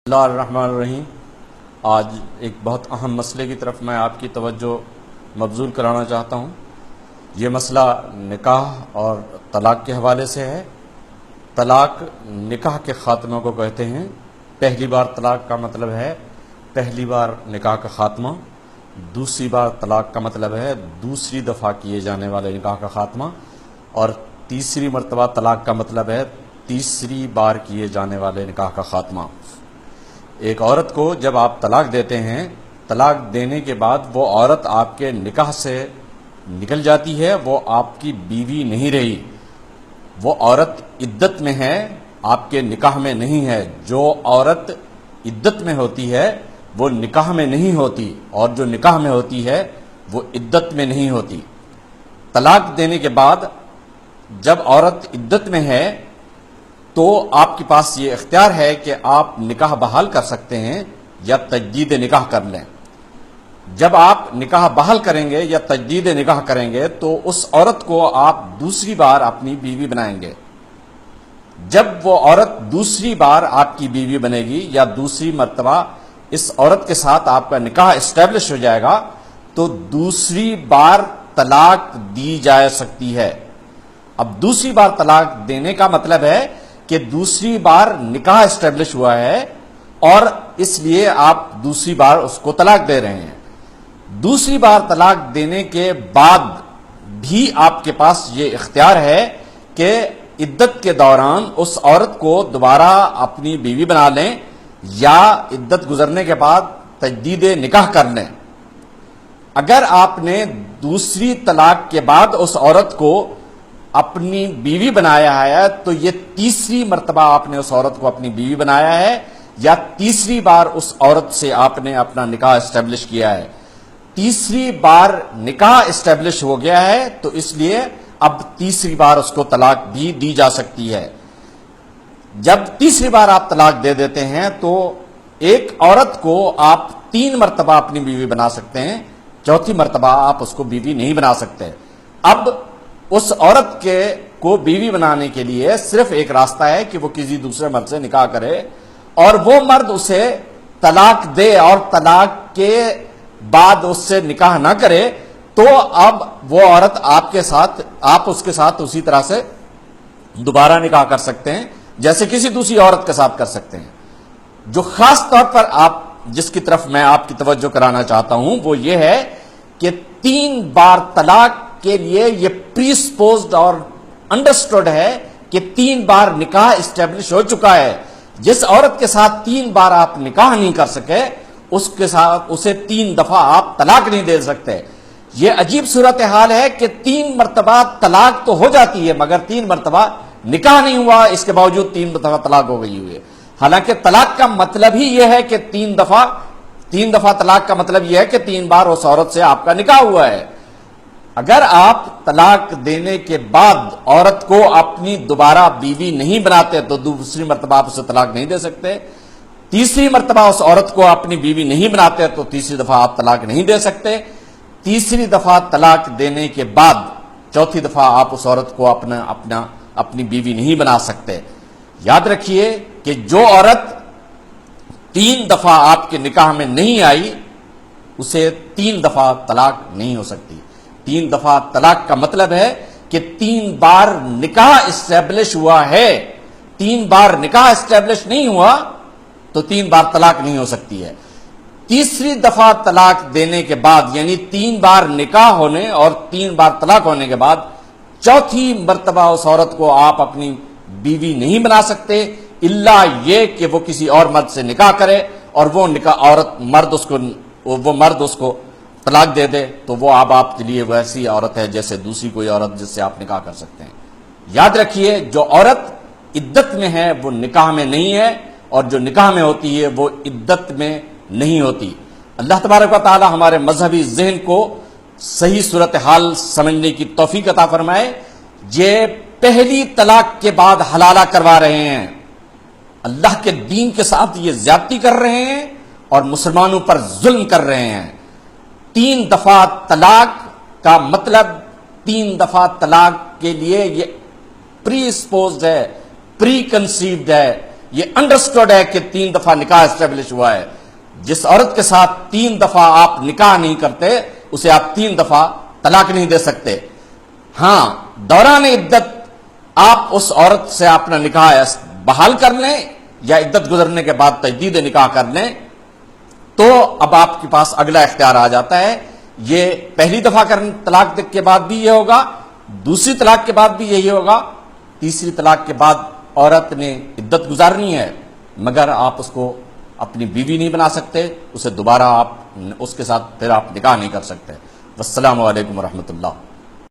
اللہ الرحمن الرحیم۔ آج ایک بہت اہم مسئلے کی طرف میں آپ کی توجہ مبذول کرانا چاہتا ہوں۔ یہ مسئلہ نکاح اور طلاق کے حوالے سے ہے۔ طلاق نکاح کے خاتمہ کو کہتے ہیں۔ پہلی بار طلاق کا مطلب ہے پہلی بار نکاح کا خاتمہ، دوسری بار طلاق کا مطلب ہے دوسری دفعہ کیے جانے والے نکاح کا خاتمہ، اور تیسری مرتبہ طلاق کا مطلب ہے تیسری بار کیے جانے والے نکاح کا خاتمہ۔ ایک عورت کو جب آپ طلاق دیتے ہیں، طلاق دینے کے بعد وہ عورت آپ کے نکاح سے نکل جاتی ہے، وہ آپ کی بیوی نہیں رہی، وہ عورت عدت میں ہے، آپ کے نکاح میں نہیں ہے۔ جو عورت عدت میں ہوتی ہے وہ نکاح میں نہیں ہوتی، اور جو نکاح میں ہوتی ہے وہ عدت میں نہیں ہوتی۔ طلاق دینے کے بعد جب عورت عدت میں ہے تو آپ کے پاس یہ اختیار ہے کہ آپ نکاح بحال کر سکتے ہیں یا تجدید نکاح کر لیں۔ جب آپ نکاح بحال کریں گے یا تجدید نکاح کریں گے تو اس عورت کو آپ دوسری بار اپنی بیوی بنائیں گے۔ جب وہ عورت دوسری بار آپ کی بیوی بنے گی یا دوسری مرتبہ اس عورت کے ساتھ آپ کا نکاح اسٹیبلش ہو جائے گا تو دوسری بار طلاق دی جا سکتی ہے۔ اب دوسری بار طلاق دینے کا مطلب ہے کہ دوسری بار نکاح اسٹیبلش ہوا ہے اور اس لیے آپ دوسری بار اس کو طلاق دے رہے ہیں۔ دوسری بار طلاق دینے کے بعد بھی آپ کے پاس یہ اختیار ہے کہ عدت کے دوران اس عورت کو دوبارہ اپنی بیوی بنا لیں یا عدت گزرنے کے بعد تجدید نکاح کر لیں۔ اگر آپ نے دوسری طلاق کے بعد اس عورت کو اپنی بیوی بنایا ہے تو یہ تیسری مرتبہ آپ نے اس عورت کو اپنی بیوی بنایا ہے یا تیسری بار اس عورت سے آپ نے اپنا نکاح اسٹیبلش کیا ہے۔ تیسری بار نکاح اسٹیبلش ہو گیا ہے تو اس لیے اب تیسری بار اس کو طلاق بھی دی جا سکتی ہے۔ جب تیسری بار آپ طلاق دے دیتے ہیں تو ایک عورت کو آپ 3 مرتبہ اپنی بیوی بنا سکتے ہیں، چوتھی مرتبہ آپ اس کو بیوی نہیں بنا سکتے۔ اب اس عورت کو بیوی بنانے کے لیے صرف ایک راستہ ہے کہ وہ کسی دوسرے مرد سے نکاح کرے اور وہ مرد اسے طلاق دے، اور طلاق کے بعد اس سے نکاح نہ کرے تو اب وہ عورت آپ اس کے ساتھ اسی طرح سے دوبارہ نکاح کر سکتے ہیں جیسے کسی دوسری عورت کے ساتھ کر سکتے ہیں۔ جو خاص طور پر جس کی طرف میں آپ کی توجہ کرانا چاہتا ہوں وہ یہ ہے کہ 3 بار طلاق کے لیے یہ پری سپوزڈ اور انڈرسٹوڈ ہے کہ 3 بار نکاح اسٹیبلش ہو چکا ہے۔ جس عورت کے ساتھ 3 بار آپ نکاح نہیں کر سکے اس کے ساتھ اسے 3 دفعہ آپ طلاق نہیں دے سکتے۔ یہ عجیب صورتحال ہے کہ 3 مرتبہ طلاق تو ہو جاتی ہے مگر 3 مرتبہ نکاح نہیں ہوا، اس کے باوجود 3 دفعہ طلاق ہو گئی ہوئی ہے۔ حالانکہ طلاق کا مطلب ہی یہ ہے کہ 3 دفعہ طلاق کا مطلب یہ ہے کہ 3 بار اس عورت سے آپ کا نکاح ہوا ہے۔ اگر آپ طلاق دینے کے بعد عورت کو اپنی دوبارہ بیوی نہیں بناتے تو دوسری مرتبہ آپ اسے طلاق نہیں دے سکتے۔ تیسری مرتبہ اس عورت کو اپنی بیوی نہیں بناتے تو تیسری دفعہ آپ طلاق نہیں دے سکتے۔ تیسری دفعہ طلاق دینے کے بعد چوتھی دفعہ آپ اس عورت کو اپنی بیوی نہیں بنا سکتے۔ یاد رکھیے کہ جو عورت 3 دفعہ آپ کے نکاح میں نہیں آئی اسے 3 دفعہ طلاق نہیں ہو سکتی۔ 3 دفعہ طلاق کا مطلب ہے کہ 3 بار نکاح اسٹیبلش ہوا ہے۔ 3 بار نکاح اسٹیبلش نہیں ہوا تو 3 بار طلاق نہیں ہو سکتی ہے۔ تیسری دفعہ طلاق دینے کے بعد یعنی 3 بار نکاح ہونے اور 3 بار طلاق ہونے کے بعد چوتھی مرتبہ اس عورت کو آپ اپنی بیوی نہیں بنا سکتے الا یہ کہ وہ کسی اور مرد سے نکاح کرے اور وہ مرد اس کو طلاق دے دے تو وہ اب آپ کے لیے ویسی عورت ہے جیسے دوسری کوئی عورت جس سے آپ نکاح کر سکتے ہیں۔ یاد رکھیے جو عورت عدت میں ہے وہ نکاح میں نہیں ہے، اور جو نکاح میں ہوتی ہے وہ عدت میں نہیں ہوتی۔ اللہ تبارک و تعالی ہمارے مذہبی ذہن کو صحیح صورتحال سمجھنے کی توفیق عطا فرمائے۔ یہ پہلی طلاق کے بعد حلالہ کروا رہے ہیں، اللہ کے دین کے ساتھ یہ زیادتی کر رہے ہیں اور مسلمانوں پر ظلم کر رہے ہیں۔ 3 دفعہ طلاق کا مطلب 3 دفعہ طلاق کے لیے یہ پری سپوزڈ ہے، پری کنسیوڈ ہے، یہ انڈرسٹوڈ ہے کہ 3 دفعہ نکاح اسٹیبلش ہوا ہے. جس عورت کے ساتھ 3 دفعہ آپ نکاح نہیں کرتے اسے آپ 3 دفعہ طلاق نہیں دے سکتے. ہاں دوران عدت آپ اس عورت سے اپنا نکاح بحال کر لیں یا عدت گزرنے کے بعد تجدید نکاح کر لیں تو اب آپ کے پاس اگلا اختیار آ جاتا ہے. یہ پہلی دفعہ طلاق کے بعد بھی یہ ہوگا, دوسری طلاق کے بعد بھی یہی ہوگا, تیسری طلاق کے بعد عورت نے عدت گزارنی ہے مگر آپ اس کو اپنی بیوی نہیں بنا سکتے, اسے دوبارہ آپ اس کے ساتھ پھر آپ نکاح نہیں کر سکتے. والسلام علیکم ورحمۃ اللہ.